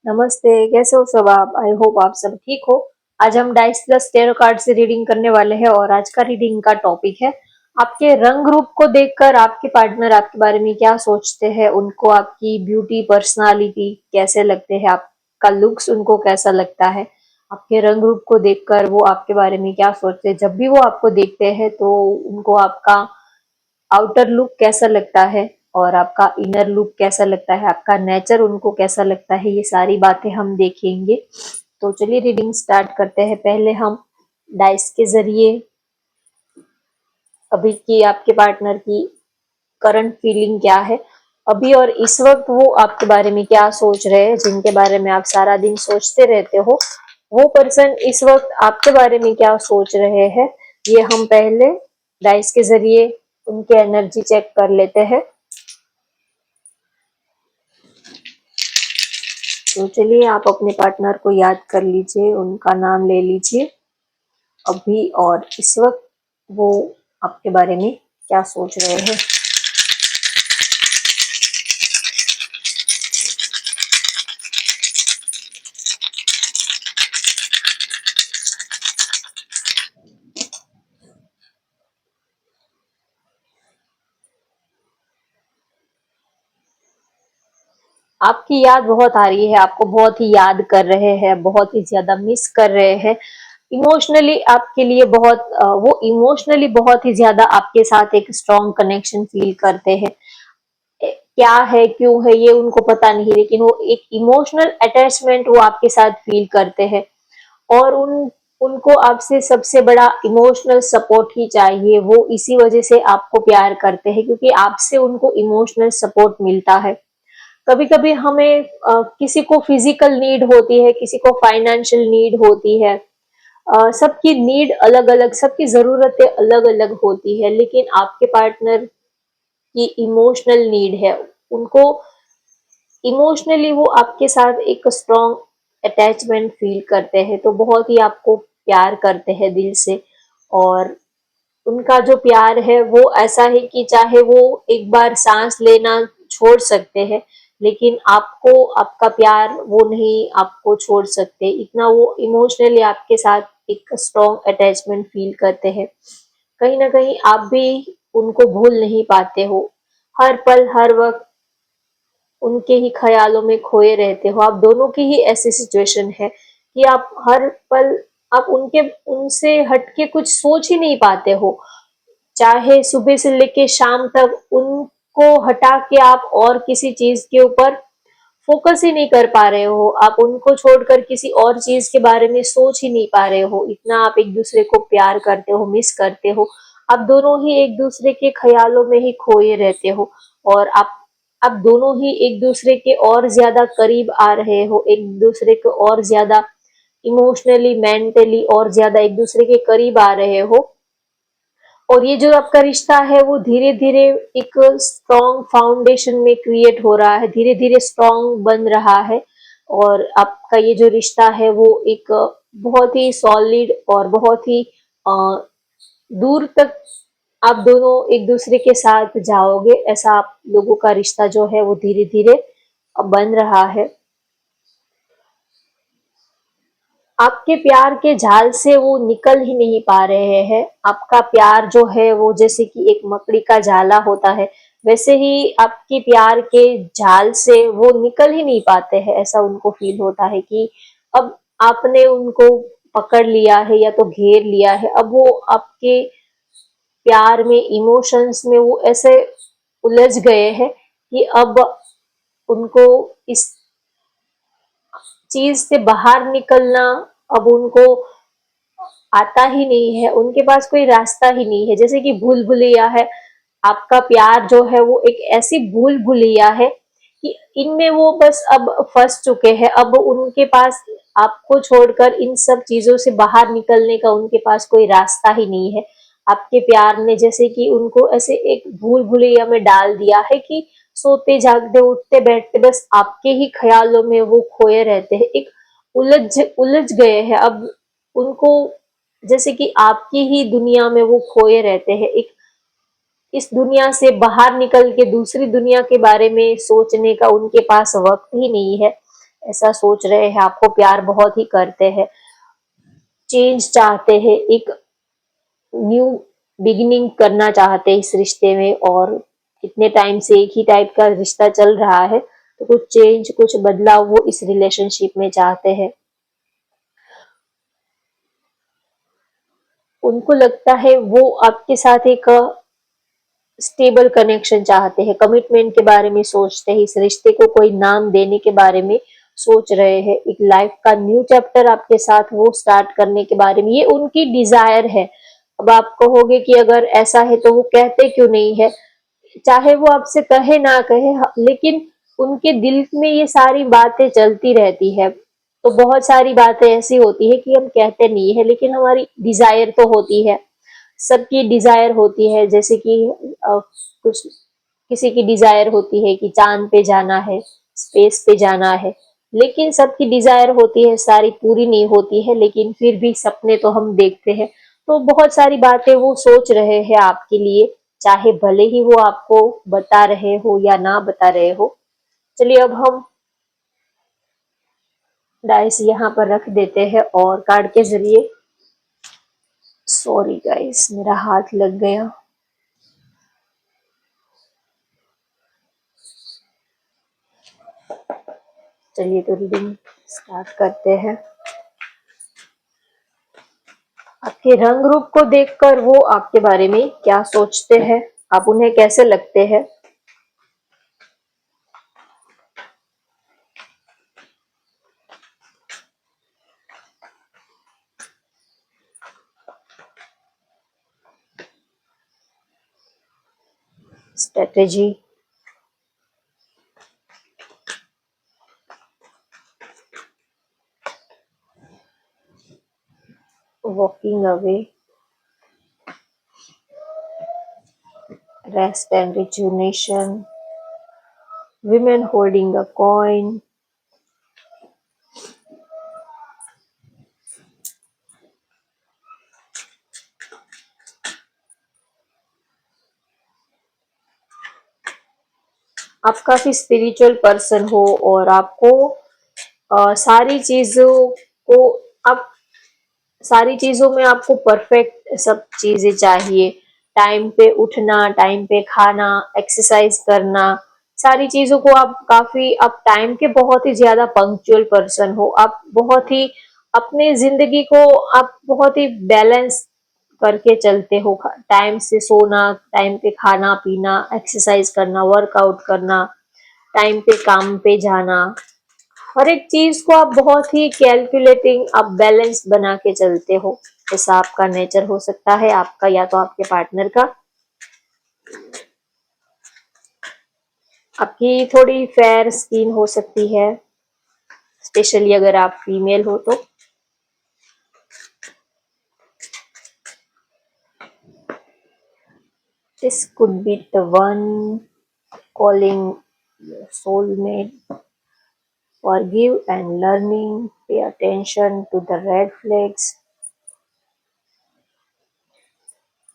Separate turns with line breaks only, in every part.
नमस्ते, कैसे हो सब आप? आई होप आप सब ठीक हो। आज हम डाइस प्लस टैरो कार्ड से रीडिंग करने वाले हैं और आज का रीडिंग का टॉपिक है आपके रंग रूप को देखकर आपके पार्टनर आपके बारे में क्या सोचते हैं, उनको आपकी ब्यूटी पर्सनालिटी कैसे लगते हैं, आपका लुक्स उनको कैसा लगता है। आपके रंग रूप को देखकर वो आपके बारे में क्या सोचते हैं। जब भी वो आपको देखते हैं तो उनको आपका आउटर लुक कैसा लगता है और आपका इनर लुक कैसा लगता है, आपका नेचर उनको कैसा लगता है, ये सारी बातें हम देखेंगे। तो चलिए रीडिंग स्टार्ट करते हैं। पहले हम डाइस के जरिए अभी की आपके पार्टनर की करंट फीलिंग क्या है, अभी और इस वक्त वो आपके बारे में क्या सोच रहे हैं, जिनके बारे में आप सारा दिन सोचते रहते हो वो पर्सन इस वक्त आपके बारे में क्या सोच रहे हैं, ये हम पहले डाइस के जरिए उनके एनर्जी चेक कर लेते हैं। तो चलिए आप अपने पार्टनर को याद कर लीजिए, उनका नाम ले लीजिए अभी और इस वक्त वो आपके बारे में क्या सोच रहे हैं। आपकी याद बहुत आ रही है, आपको बहुत ही याद कर रहे हैं, बहुत ही ज्यादा मिस कर रहे हैं। इमोशनली आपके लिए वो इमोशनली बहुत ही ज्यादा आपके साथ एक स्ट्रॉन्ग कनेक्शन फील करते हैं। क्या है क्यों है ये उनको पता नहीं, लेकिन वो एक इमोशनल अटैचमेंट वो आपके साथ फील करते हैं और उनको आपसे सबसे बड़ा इमोशनल सपोर्ट ही चाहिए। वो इसी वजह से आपको प्यार करते हैं क्योंकि आपसे उनको इमोशनल सपोर्ट मिलता है। कभी कभी हमें किसी को फिजिकल नीड होती है, किसी को फाइनेंशियल नीड होती है। सबकी नीड अलग अलग, सबकी जरूरतें अलग अलग होती है, लेकिन आपके पार्टनर की इमोशनल नीड है। उनको इमोशनली वो आपके साथ एक स्ट्रॉन्ग अटैचमेंट फील करते हैं, तो बहुत ही आपको प्यार करते हैं दिल से। और उनका जो प्यार है वो ऐसा है कि चाहे वो एक बार सांस लेना छोड़ सकते हैं, लेकिन आपको आपका प्यार वो नहीं आपको छोड़ सकते, इतना वो इमोशनली आपके साथ एक स्ट्रॉन्ग अटैचमेंट फील करते हैं। कहीं ना कहीं आप भी उनको भूल नहीं पाते हो, हर पल हर वक्त उनके ही ख्यालों में खोए रहते हो। आप दोनों की ही ऐसी सिचुएशन है कि आप हर पल आप उनके उनसे हटके कुछ सोच ही नहीं पाते हो। चाहे सुबह से लेके शाम तक उनको हटा के आप और किसी चीज के ऊपर फोकस ही नहीं कर पा रहे हो, आप उनको छोड़कर किसी और चीज के बारे में सोच ही नहीं पा रहे हो। इतना आप एक दूसरे को प्यार करते हो, मिस करते हो। आप दोनों ही एक दूसरे के ख्यालों में ही खोए रहते हो और आप दोनों ही एक दूसरे के और ज्यादा करीब आ रहे हो, एक दूसरे को और ज्यादा इमोशनली मेंटली और ज्यादा एक दूसरे के करीब आ रहे हो। और ये जो आपका रिश्ता है वो धीरे धीरे एक स्ट्रॉन्ग फाउंडेशन में क्रिएट हो रहा है, धीरे धीरे स्ट्रॉन्ग बन रहा है। और आपका ये जो रिश्ता है वो एक बहुत ही सॉलिड और बहुत ही दूर तक आप दोनों एक दूसरे के साथ जाओगे, ऐसा आप लोगों का रिश्ता जो है वो धीरे धीरे बन रहा है। आपके प्यार के जाल से वो निकल ही नहीं पा रहे हैं। आपका प्यार जो है वो जैसे कि एक मकड़ी का जाला होता है, वैसे ही आपके प्यार के जाल से वो निकल ही नहीं पाते हैं। ऐसा उनको फील होता है कि अब आपने उनको पकड़ लिया है या तो घेर लिया है, अब वो आपके प्यार में इमोशंस में वो ऐसे उलझ गए हैं कि अब उनको इस चीज से बाहर निकलना अब उनको आता ही नहीं है, उनके पास कोई रास्ता ही नहीं है। जैसे कि भूल भुलैया है, आपका प्यार जो है वो एक ऐसी भूल भुलैया है कि इनमें वो बस अब फंस चुके हैं। अब उनके पास आपको छोड़कर इन सब चीजों से बाहर निकलने का उनके पास कोई रास्ता ही नहीं है। आपके प्यार ने जैसे कि उनको ऐसे एक भूल भुलैया में डाल दिया है कि सोते जागते उठते बैठते बस आपके ही ख्यालों में वो खोए रहते हैं, एक उलझ उलझ गए हैं। अब उनको जैसे कि आपकी ही दुनिया में वो खोए रहते हैं, एक इस दुनिया से बाहर निकल के दूसरी दुनिया के बारे में सोचने का उनके पास वक्त ही नहीं है। ऐसा सोच रहे हैं, आपको प्यार बहुत ही करते हैं, चेंज चाहते हैं, एक न्यू बिगिनिंग करना चाहते हैं इस रिश्ते में, और कितने टाइम से एक ही टाइप का रिश्ता चल रहा है, तो कुछ चेंज, कुछ बदलाव वो इस रिलेशनशिप में चाहते हैं। उनको लगता है वो आपके साथ एक स्टेबल कनेक्शन चाहते हैं, कमिटमेंट के बारे में सोचते हैं, इस रिश्ते को कोई नाम देने के बारे में सोच रहे हैं, एक लाइफ का न्यू चैप्टर आपके साथ वो स्टार्ट करने के बारे में, ये उनकी डिजायर है। अब आप कहोगे कि अगर ऐसा है तो वो कहते क्यों नहीं है, चाहे वो आपसे कहे ना कहे, लेकिन उनके दिल में ये सारी बातें चलती रहती है। तो बहुत सारी बातें ऐसी होती है कि हम कहते नहीं है, लेकिन हमारी डिजायर तो होती है, सबकी डिजायर होती है। जैसे कि कुछ किसी की डिजायर होती है कि चांद पे जाना है, स्पेस पे जाना है, लेकिन सबकी डिजायर होती है, सारी पूरी नहीं होती है, लेकिन फिर भी सपने तो हम देखते हैं। तो बहुत सारी बातें वो सोच रहे हैं आपके लिए, चाहे भले ही वो आपको बता रहे हो या ना बता रहे हो। चलिए अब हम डाइस यहाँ पर रख देते हैं और कार्ड के जरिए, सॉरी गाइस मेरा हाथ लग गया। चलिए तो रीडिंग स्टार्ट करते हैं। आपके रंग रूप को देखकर वो आपके बारे में क्या सोचते हैं, आप उन्हें कैसे लगते हैं। Strategy, walking away, rest and rejuvenation, women holding a coin, आप काफी स्पिरिचुअल पर्सन हो और आपको सारी चीजों को, आप सारी चीजों में आपको परफेक्ट सब चीजें चाहिए, टाइम पे उठना, टाइम पे खाना, एक्सरसाइज करना, सारी चीजों को आप काफी, आप टाइम के बहुत ही ज्यादा पंक्चुअल पर्सन हो, आप बहुत ही अपने जिंदगी को आप बहुत ही बैलेंस करके चलते हो, टाइम से सोना, टाइम पे खाना पीना, एक्सरसाइज करना, वर्कआउट करना, टाइम पे काम पे जाना, हर एक चीज को आप बहुत ही कैलकुलेटिंग, आप बैलेंस बना के चलते हो। ऐसा आपका नेचर हो सकता है, आपका या तो आपके पार्टनर का। आपकी थोड़ी फेयर स्किन हो सकती है, स्पेशली अगर आप फीमेल हो तो। This could be the one calling your soulmate. Forgive and learning. Pay attention to the red flags.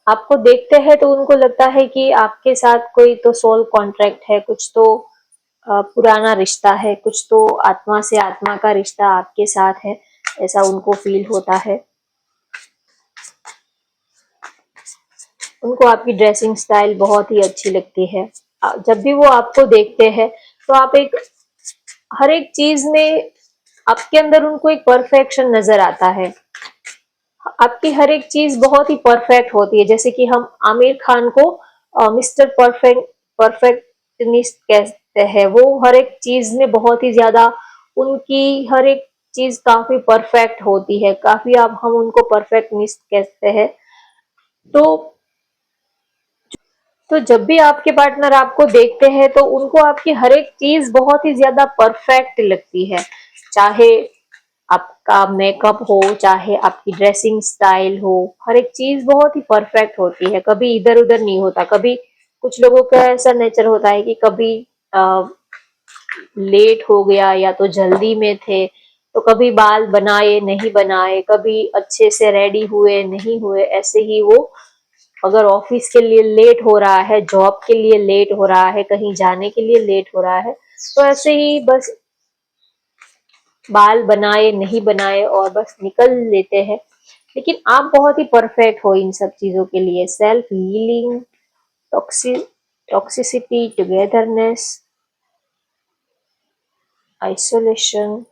आपको देखते हैं तो उनको लगता है कि आपके साथ कोई तो सोल कॉन्ट्रैक्ट है, कुछ तो पुराना रिश्ता है, कुछ तो आत्मा से आत्मा का रिश्ता आपके साथ है, ऐसा उनको फील होता है। उनको आपकी ड्रेसिंग स्टाइल बहुत ही अच्छी लगती है। जब भी वो आपको देखते हैं तो आप एक, हर एक चीज में आपके अंदर उनको एक परफेक्शन नजर आता है, आपकी हर एक चीज बहुत ही परफेक्ट होती है। जैसे कि हम आमिर खान को मिस्टर परफेक्टनिस्ट कहते हैं, वो हर एक चीज में बहुत ही ज्यादा, उनकी हर एक चीज काफी परफेक्ट होती है, काफी, आप हम उनको परफेक्टनिस्ट कहते हैं। तो जब भी आपके पार्टनर आपको देखते हैं तो उनको आपकी हर एक चीज बहुत ही ज्यादा परफेक्ट लगती है, चाहे आपका मेकअप हो, चाहे आपकी ड्रेसिंग स्टाइल हो, हर एक चीज बहुत ही परफेक्ट होती है, कभी इधर उधर नहीं होता। कभी कुछ लोगों का ऐसा नेचर होता है कि कभी लेट हो गया या तो जल्दी में थे, तो कभी बाल बनाए नहीं बनाए, कभी अच्छे से रेडी हुए नहीं हुए, ऐसे ही वो अगर ऑफिस के लिए लेट हो रहा है, जॉब के लिए लेट हो रहा है, कहीं जाने के लिए लेट हो रहा है, तो ऐसे ही बस बाल बनाए नहीं बनाए और बस निकल लेते हैं, लेकिन आप बहुत ही परफेक्ट हो इन सब चीजों के लिए। Self healing, taxi toxicity, togetherness, isolation.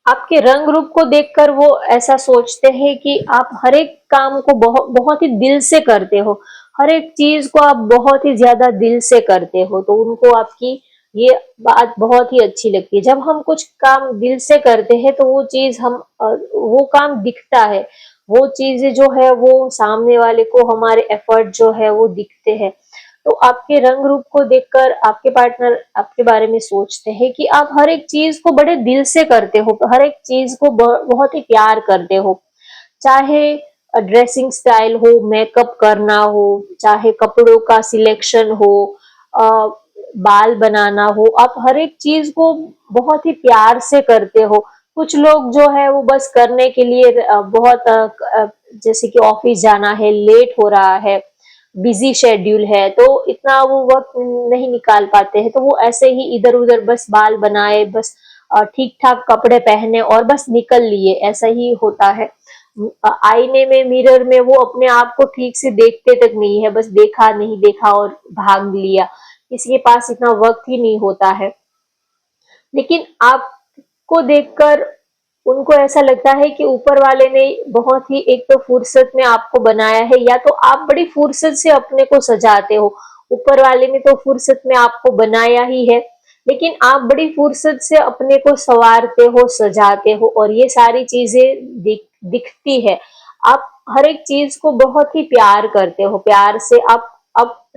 आपके रंग रूप को देखकर वो ऐसा सोचते हैं कि आप हर एक काम को बहुत बहुत ही दिल से करते हो, हर एक चीज को आप बहुत ही ज्यादा दिल से करते हो, तो उनको आपकी ये बात बहुत ही अच्छी लगती है। जब हम कुछ काम दिल से करते हैं तो वो चीज वो काम दिखता है, वो चीजें जो है वो सामने वाले को हमारे एफर्ट जो है वो दिखते हैं। तो आपके रंग रूप को देखकर आपके पार्टनर आपके बारे में सोचते हैं कि आप हर एक चीज को बड़े दिल से करते हो, हर एक चीज को बहुत ही प्यार करते हो। चाहे ड्रेसिंग स्टाइल हो, मेकअप करना हो, चाहे कपड़ों का सिलेक्शन हो, अ, बाल बनाना हो, आप हर एक चीज को बहुत ही प्यार से करते हो। कुछ लोग जो है वो बस करने के लिए जैसे कि ऑफिस जाना है, लेट हो रहा है, बिजी शेड्यूल है, तो इतना वो वक्त नहीं निकाल पाते हैं, तो वो ऐसे ही इधर उधर बस बाल बनाए, बस ठीक ठाक कपड़े पहने और बस निकल लिए, ऐसा ही होता है। आईने में, मिरर में वो अपने आप को ठीक से देखते तक नहीं है, बस देखा नहीं देखा और भाग लिया। किसी के पास इतना वक्त ही नहीं होता है। लेकिन आपको देखकर उनको ऐसा लगता है कि ऊपर वाले ने बहुत ही एक तो फुर्सत में आपको बनाया है, या तो आप बड़ी फुर्सत से अपने को सजाते हो। ऊपर वाले ने तो फुर्सत में आपको बनाया ही है, लेकिन आप बड़ी फुर्सत से अपने को संवारते हो, सजाते हो, और ये सारी चीजें दिखती है। आप हर एक चीज को बहुत ही प्यार करते हो, प्यार से आप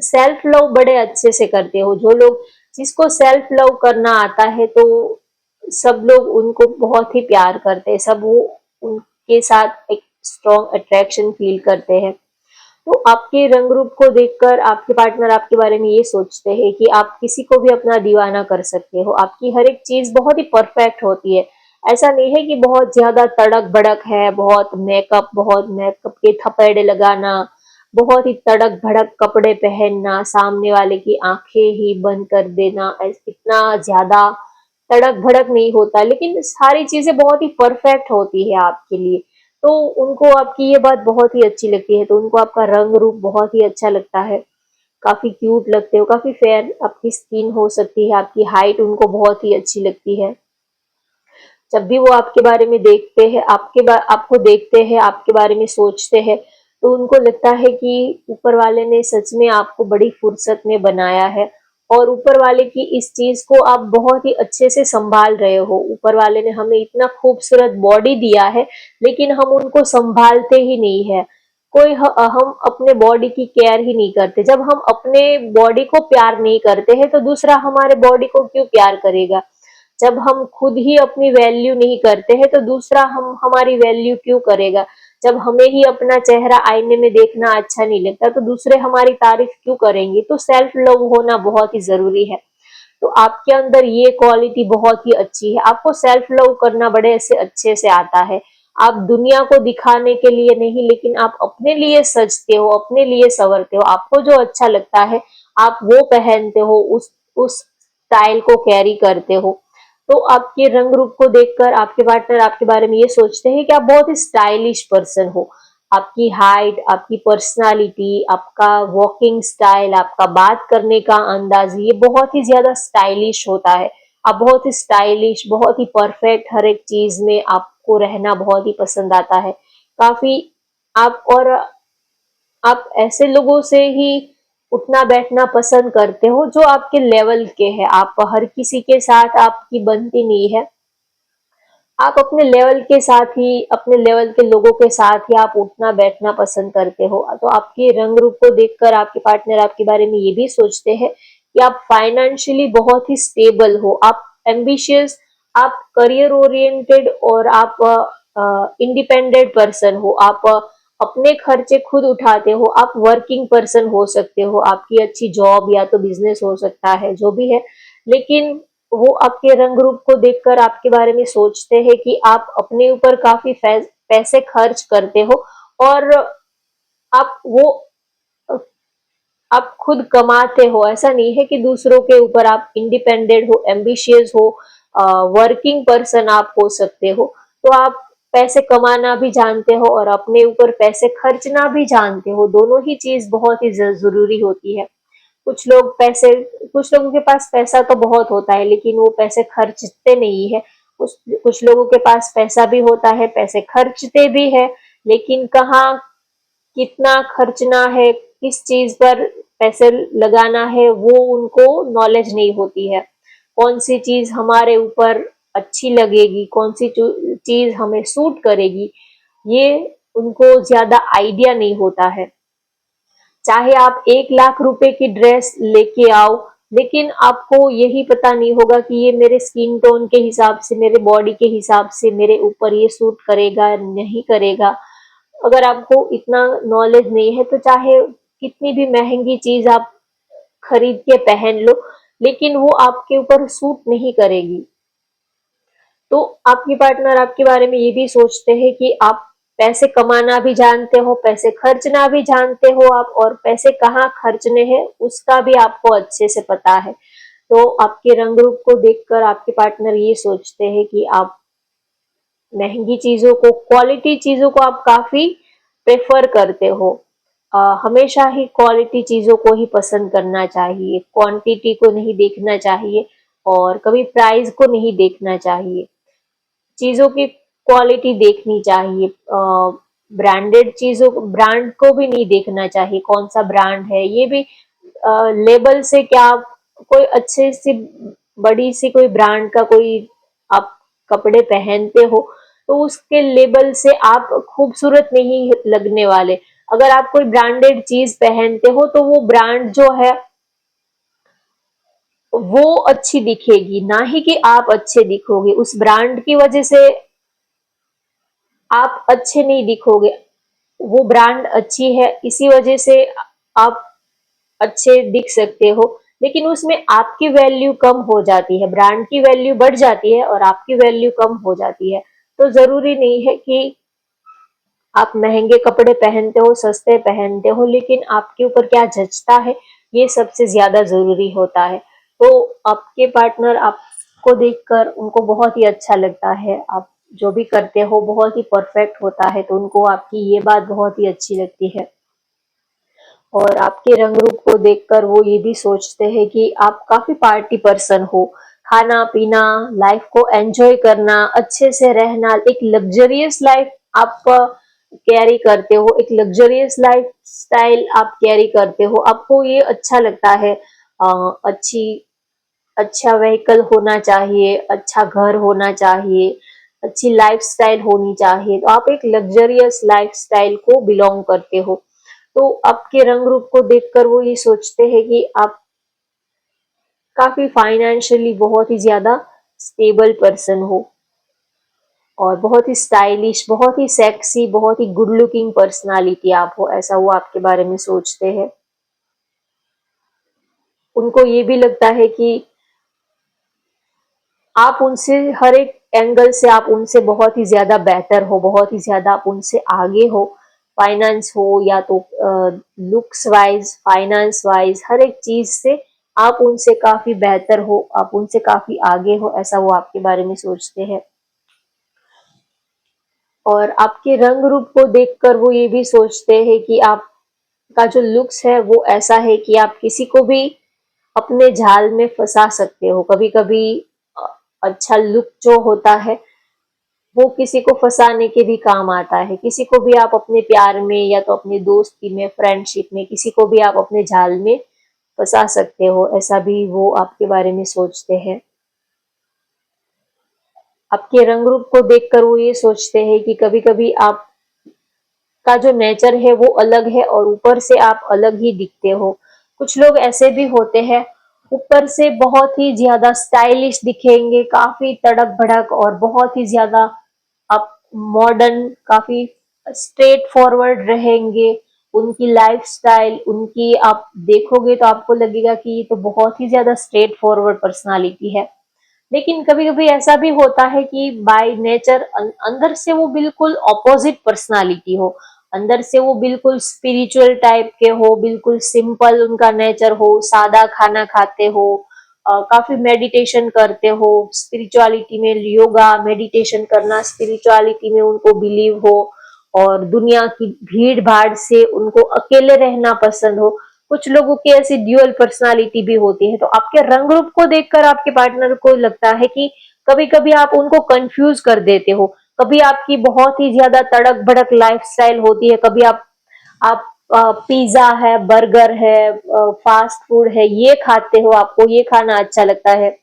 सेल्फ लव बड़े अच्छे से करते हो। जो लोग जिसको सेल्फ लव करना आता है, तो सब लोग उनको बहुत ही प्यार करते हैं, सब वो उनके साथ एक स्ट्रॉन्ग अट्रैक्शन फील करते हैं। तो आपके रंग रूप को देखकर आपके पार्टनर आपके बारे में ये सोचते हैं कि आप किसी को भी अपना दीवाना कर सकते हो, आपकी हर एक चीज बहुत ही परफेक्ट होती है। ऐसा नहीं है कि बहुत ज्यादा तड़क भड़क है, बहुत मेकअप के थपेड़े लगाना, बहुत ही तड़क भड़क कपड़े पहनना, सामने वाले की आंखें ही बंद कर देना, इतना ज्यादा तड़क भड़क नहीं होता, लेकिन सारी चीजें बहुत ही परफेक्ट होती है आपके लिए। तो उनको आपकी ये बात बहुत ही अच्छी लगती है, तो उनको आपका रंग रूप बहुत ही अच्छा लगता है। काफी क्यूट लगते हो, काफी फेयर आपकी स्किन हो सकती है, आपकी हाइट उनको बहुत ही अच्छी लगती है। जब भी वो आपके बारे में देखते हैं, आपको देखते हैं, आपके बारे में सोचते हैं, तो उनको लगता है कि ऊपर वाले ने सच में आपको बड़ी फुर्सत में बनाया है, और ऊपर वाले की इस चीज को आप बहुत ही अच्छे से संभाल रहे हो। ऊपर वाले ने हमें इतना खूबसूरत बॉडी दिया है, लेकिन हम उनको संभालते ही नहीं है। हम अपने बॉडी की केयर ही नहीं करते। जब हम अपने बॉडी को प्यार नहीं करते हैं, तो दूसरा हमारे बॉडी को क्यों प्यार करेगा? जब हम खुद ही अपनी वैल्यू नहीं करते हैं, तो दूसरा हम हमारी वैल्यू क्यों करेगा? जब हमें ही अपना चेहरा आईने में देखना अच्छा नहीं लगता, तो दूसरे हमारी तारीफ क्यों करेंगे? तो सेल्फ लव होना बहुत ही जरूरी है। तो आपके अंदर ये क्वालिटी बहुत ही अच्छी है, आपको सेल्फ लव करना बड़े ऐसे अच्छे से आता है। आप दुनिया को दिखाने के लिए नहीं, लेकिन आप अपने लिए सजते हो, अपने लिए संवरते हो, आपको जो अच्छा लगता है आप वो पहनते हो, उस स्टाइल को कैरी करते हो। तो आपके रंग रूप को देखकर आपके पार्टनर आपके बारे में ये सोचते हैं कि आप बहुत ही स्टाइलिश पर्सन हो। आपकी हाइट, आपकी पर्सनालिटी, आपका वॉकिंग स्टाइल, आपका बात करने का अंदाज, ये बहुत ही ज्यादा स्टाइलिश होता है। आप बहुत ही स्टाइलिश, बहुत ही परफेक्ट, हर एक चीज में आपको रहना बहुत ही पसंद आता है। काफी आप और आप ऐसे लोगों से ही उठना बैठना पसंद करते हो जो आपके लेवल के हैं। आप हर किसी के साथ आपकी बनती नहीं है। आप अपने लेवल के साथ ही, अपने लेवल के लोगों के साथ ही आप उठना बैठना पसंद करते हो। तो आपके रंग रूप को देखकर आपके पार्टनर आपके बारे में ये भी सोचते हैं कि आप फाइनेंशियली बहुत ही स्टेबल हो, आप एम्बिशियस, आप करियर ओरिएंटेड, और आप इंडिपेंडेंट पर्सन हो। आप अपने खर्चे खुद उठाते हो, आप वर्किंग पर्सन हो सकते हो, आपकी अच्छी जॉब या तो बिजनेस हो सकता है, जो भी है। लेकिन वो आपके रंग रूप को देखकर आपके बारे में सोचते हैं कि आप अपने ऊपर काफी पैसे खर्च करते हो, और आप वो आप खुद कमाते हो, ऐसा नहीं है कि दूसरों के ऊपर आप इंडिपेंडेंट हो, एम्बिशियस हो, वर्किंग पर्सन आप हो सकते हो। तो आप पैसे कमाना भी जानते हो और अपने ऊपर पैसे खर्चना भी जानते हो, दोनों ही चीज बहुत ही जरूरी होती है। कुछ लोग पैसे कुछ लोगों के पास पैसा तो बहुत होता है लेकिन वो पैसे खर्चते नहीं है। कुछ लोगों के पास पैसा भी होता है, पैसे खर्चते भी है, लेकिन कहाँ कितना खर्चना है, किस चीज पर पैसे लगाना है, वो उनको नॉलेज नहीं होती है। कौन सी चीज हमारे ऊपर अच्छी लगेगी, कौन सी चीज हमें सूट करेगी, ये उनको ज्यादा आइडिया नहीं होता है। चाहे आप 1 लाख रुपए की ड्रेस लेके आओ, लेकिन आपको यही पता नहीं होगा कि ये मेरे स्किन टोन के हिसाब से, मेरे बॉडी के हिसाब से मेरे ऊपर ये सूट करेगा नहीं करेगा। अगर आपको इतना नॉलेज नहीं है तो चाहे कितनी भी महंगी चीज आप खरीद के पहन लो, लेकिन वो आपके ऊपर सूट नहीं करेगी। तो आपके पार्टनर आपके बारे में ये भी सोचते हैं कि आप पैसे कमाना भी जानते हो, पैसे खर्चना भी जानते हो आप, और पैसे कहाँ खर्चने हैं उसका भी आपको अच्छे से पता है। तो आपके रंग रूप को देखकर आपके पार्टनर ये सोचते हैं कि आप महंगी चीजों को, क्वालिटी चीजों को आप काफी प्रेफर करते हो। हमेशा ही क्वालिटी चीजों को ही पसंद करना चाहिए, क्वांटिटी को नहीं देखना चाहिए और कभी प्राइस को नहीं देखना चाहिए। चीजों की क्वालिटी देखनी चाहिए। ब्रांडेड चीजों, ब्रांड को भी नहीं देखना चाहिए कौन सा ब्रांड है, ये भी लेबल से क्या, कोई अच्छे सी बड़ी सी कोई ब्रांड का कोई आप कपड़े पहनते हो तो उसके लेबल से आप खूबसूरत नहीं लगने वाले। अगर आप कोई ब्रांडेड चीज पहनते हो तो वो ब्रांड जो है वो अच्छी दिखेगी, ना ही कि आप अच्छे दिखोगे। उस ब्रांड की वजह से आप अच्छे नहीं दिखोगे, वो ब्रांड अच्छी है इसी वजह से आप अच्छे दिख सकते हो, लेकिन उसमें आपकी वैल्यू कम हो जाती है, ब्रांड की वैल्यू बढ़ जाती है और आपकी वैल्यू कम हो जाती है। तो जरूरी नहीं है कि आप महंगे कपड़े पहनते हो, सस्ते पहनते हो, लेकिन आपके ऊपर क्या जचता है ये सबसे ज्यादा जरूरी होता है। तो आपके पार्टनर आपको देखकर उनको बहुत ही अच्छा लगता है, आप जो भी करते हो बहुत ही परफेक्ट होता है, तो उनको आपकी ये बात बहुत ही अच्छी लगती है। और आपके रंग रूप को देखकर वो ये भी सोचते हैं कि आप काफी पार्टी पर्सन हो। खाना पीना, लाइफ को एंजॉय करना, अच्छे से रहना, एक लग्जरियस लाइफ आप कैरी करते हो, एक लग्जरियस लाइफ स्टाइल आप कैरी करते हो, आपको ये अच्छा लगता है। अच्छी अच्छा व्हीकल होना चाहिए, अच्छा घर होना चाहिए, अच्छी लाइफस्टाइल होनी चाहिए, तो आप एक लग्जरियस लाइफस्टाइल को बिलोंग करते हो। तो आपके रंग रूप को देखकर वो ये सोचते हैं कि आप काफी फाइनेंशियली बहुत ही ज्यादा स्टेबल पर्सन हो और बहुत ही स्टाइलिश, बहुत ही सेक्सी, बहुत ही गुड लुकिंग पर्सनालिटी आप हो, ऐसा वो आपके बारे में सोचते हैं। उनको ये भी लगता है कि आप उनसे हर एक एंगल से आप उनसे बहुत ही ज्यादा बेटर हो, बहुत ही ज्यादा आप उनसे आगे हो। फाइनेंस हो या तो लुक्स वाइज, फाइनेंस वाइज, हर एक चीज से आप उनसे काफी बेहतर हो, आप उनसे काफी आगे हो, ऐसा वो आपके बारे में सोचते हैं। और आपके रंग रूप को देखकर वो ये भी सोचते हैं कि आपका जो लुक्स है वो ऐसा है कि आप किसी को भी अपने जाल में फंसा सकते हो। कभी कभी अच्छा लुक जो होता है वो किसी को फंसाने के भी काम आता है। किसी को भी आप अपने प्यार में या तो अपनी दोस्ती में, फ्रेंडशिप में, किसी को भी आप अपने जाल में फंसा सकते हो, ऐसा भी वो आपके बारे में सोचते हैं। आपके रंग रूप को देखकर वो ये सोचते हैं कि कभी कभी आप का जो नेचर है वो अलग है और ऊपर से आप अलग ही दिखते हो। कुछ लोग ऐसे भी होते हैं, ऊपर से बहुत ही ज्यादा स्टाइलिश दिखेंगे, काफी तड़क भड़क और बहुत ही ज्यादा आप मॉडर्न, काफी स्ट्रेट फॉरवर्ड रहेंगे। उनकी लाइफस्टाइल, उनकी आप देखोगे तो आपको लगेगा कि ये तो बहुत ही ज्यादा स्ट्रेट फॉरवर्ड पर्सनालिटी है। लेकिन कभी कभी ऐसा भी होता है कि बाय नेचर अंदर से वो बिल्कुल ऑपोजिट पर्सनालिटी हो। अंदर से वो बिल्कुल स्पिरिचुअल टाइप के हो, बिल्कुल सिंपल उनका नेचर हो, सादा खाना खाते हो, काफी मेडिटेशन करते हो, स्पिरिचुअलिटी में योगा मेडिटेशन करना, स्पिरिचुअलिटी में उनको बिलीव हो, और दुनिया की भीड़ भाड़ से उनको अकेले रहना पसंद हो। कुछ लोगों की ऐसी ड्यूअल पर्सनालिटी भी होती है। तो आपके रंग रूप को देखकर आपके पार्टनर को लगता है कि कभी कभी आप उनको कंफ्यूज कर देते हो। कभी आपकी बहुत ही ज्यादा तड़क भड़क लाइफस्टाइल होती है, कभी आप पिज्जा है, बर्गर है, फास्ट फूड है, ये खाते हो, आपको ये खाना अच्छा लगता है,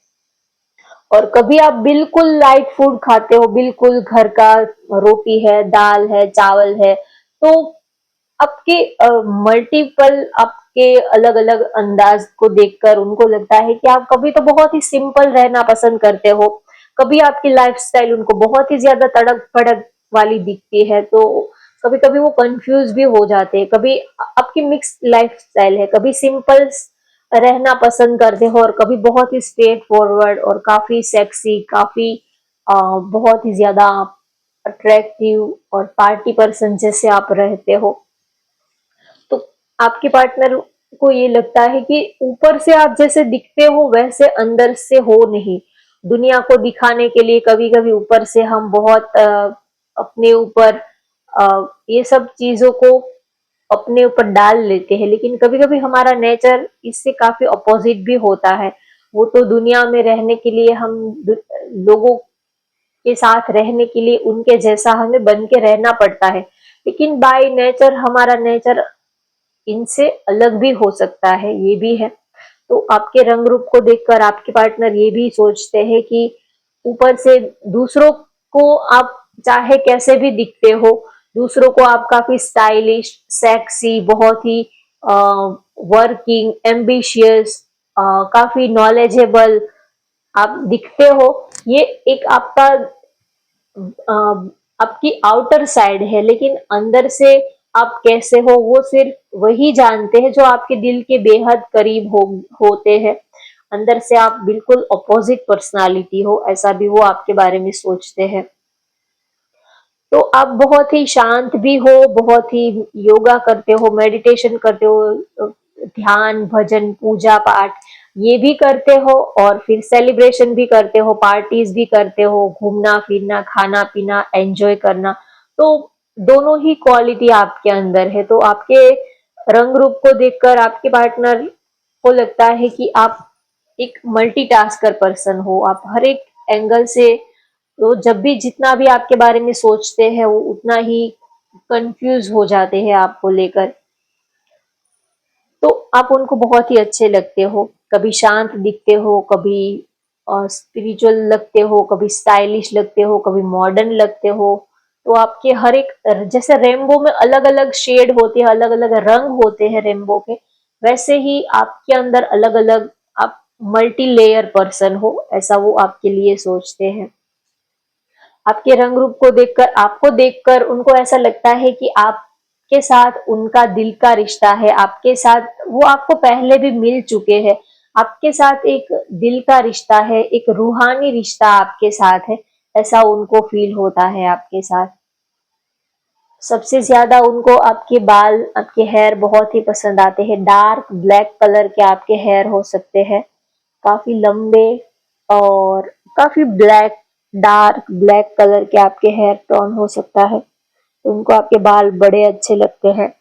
और कभी आप बिल्कुल लाइट फूड खाते हो, बिल्कुल घर का रोटी है, दाल है, चावल है। तो आपके मल्टीपल आपके अलग अलग अंदाज को देखकर उनको लगता है कि आप कभी तो बहुत ही सिंपल रहना पसंद करते हो, कभी आपकी लाइफस्टाइल उनको बहुत ही ज्यादा तड़क भड़क वाली दिखती है। तो कभी कभी वो कंफ्यूज भी हो जाते हैं। कभी आपकी मिक्स लाइफस्टाइल है, कभी सिंपल रहना पसंद करते हो, और कभी बहुत ही स्ट्रेट फॉरवर्ड और काफी सेक्सी, काफी बहुत ही ज्यादा अट्रैक्टिव और पार्टी पर्सन जैसे आप रहते हो। तो आपके पार्टनर को ये लगता है कि ऊपर से आप जैसे दिखते हो वैसे अंदर से हो नहीं। दुनिया को दिखाने के लिए कभी कभी ऊपर से हम बहुत अपने ऊपर ये सब चीजों को अपने ऊपर डाल लेते हैं, लेकिन कभी कभी हमारा नेचर इससे काफी अपोजिट भी होता है। वो तो दुनिया में रहने के लिए हम लोगों के साथ रहने के लिए उनके जैसा हमें बन के रहना पड़ता है, लेकिन बाय नेचर हमारा नेचर इनसे अलग भी हो सकता है, ये भी है। तो आपके रंग रूप को देखकर आपके पार्टनर ये भी सोचते हैं कि ऊपर से दूसरों को आप चाहे कैसे भी दिखते हो, दूसरों को आप काफी स्टाइलिश, सेक्सी, बहुत ही वर्किंग, एम्बिशियस, काफी नॉलेजेबल आप दिखते हो। ये एक आपका आपकी आउटर साइड है, लेकिन अंदर से आप कैसे हो वो सिर्फ वही जानते हैं जो आपके दिल के बेहद करीब होते हैं। अंदर से आप बिल्कुल अपोजिट पर्सनालिटी हो, ऐसा भी वो आपके बारे में सोचते हैं। तो आप बहुत ही शांत भी हो, बहुत ही योगा करते हो, मेडिटेशन करते हो, ध्यान, भजन, पूजा पाठ ये भी करते हो, और फिर सेलिब्रेशन भी करते हो, पार्टीज भी करते हो, घूमना फिरना, खाना पीना, एंजॉय करना। तो दोनों ही क्वालिटी आपके अंदर है। तो आपके रंग रूप को देखकर आपके पार्टनर को लगता है कि आप एक मल्टीटास्कर पर्सन हो, आप हर एक एंगल से, तो जब भी जितना भी आपके बारे में सोचते हैं वो उतना ही कंफ्यूज हो जाते हैं आपको लेकर। तो आप उनको बहुत ही अच्छे लगते हो, कभी शांत दिखते हो, कभी स्पिरिचुअल लगते हो, कभी स्टाइलिश लगते हो, कभी मॉडर्न लगते हो। तो आपके हर एक, जैसे रेनबो में अलग अलग शेड होते हैं, अलग अलग रंग होते हैं रेनबो के, वैसे ही आपके अंदर अलग अलग आप मल्टी लेयर पर्सन हो, ऐसा वो आपके लिए सोचते हैं। आपके रंग रूप को देखकर, आपको देखकर उनको ऐसा लगता है कि आपके साथ उनका दिल का रिश्ता है, आपके साथ वो आपको पहले भी मिल चुके हैं, आपके साथ एक दिल का रिश्ता है, एक रूहानी रिश्ता आपके साथ है, ऐसा उनको फील होता है आपके साथ। सबसे ज्यादा उनको आपके बाल, आपके हेयर बहुत ही पसंद आते हैं। डार्क ब्लैक कलर के आपके हेयर हो सकते हैं, काफी लंबे, और काफी ब्लैक, डार्क ब्लैक कलर के आपके हेयर टोन हो सकता है। तो उनको आपके बाल बड़े अच्छे लगते हैं।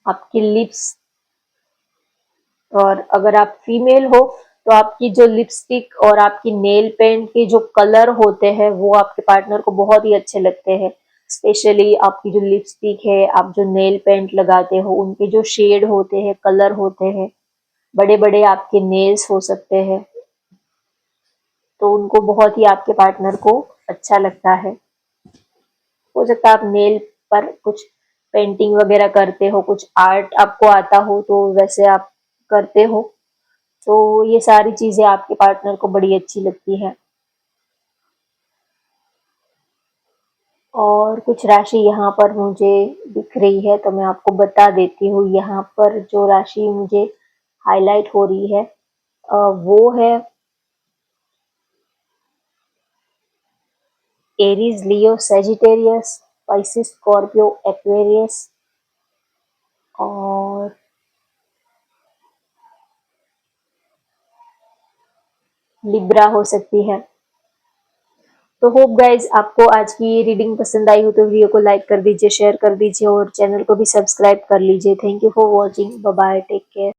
आपकी लिप्स, और अगर आप फीमेल हो तो आपकी जो लिपस्टिक और आपकी नेल पेंट के जो कलर होते हैं वो आपके पार्टनर को बहुत ही अच्छे लगते हैं। स्पेशली आपकी जो लिपस्टिक है, आप जो नेल पेंट लगाते हो, उनके जो शेड होते हैं, कलर होते हैं, बड़े बड़े आपके नेल्स हो सकते हैं, तो उनको बहुत ही आपके पार्टनर को अच्छा लगता है। हो सकता है आप नेल पर कुछ पेंटिंग वगैरह करते हो, कुछ आर्ट आपको आता हो तो वैसे आप करते हो। तो ये सारी चीजें आपके पार्टनर को बड़ी अच्छी लगती है। और कुछ राशि यहाँ पर मुझे दिख रही है तो मैं आपको बता देती हूँ। यहाँ पर जो राशि मुझे हाईलाइट हो रही है वो है एरीज, लियो, सेजिटेरियस, स्पाइसिस, स्कॉर्पियो, एक्वेरियस और लिब्रा हो सकती है। तो होप गाइज आपको आज की ये रीडिंग पसंद आई हो तो वीडियो को लाइक कर दीजिए, शेयर कर दीजिए और चैनल को भी सब्सक्राइब कर लीजिए। Thank you for watching, bye bye, take care.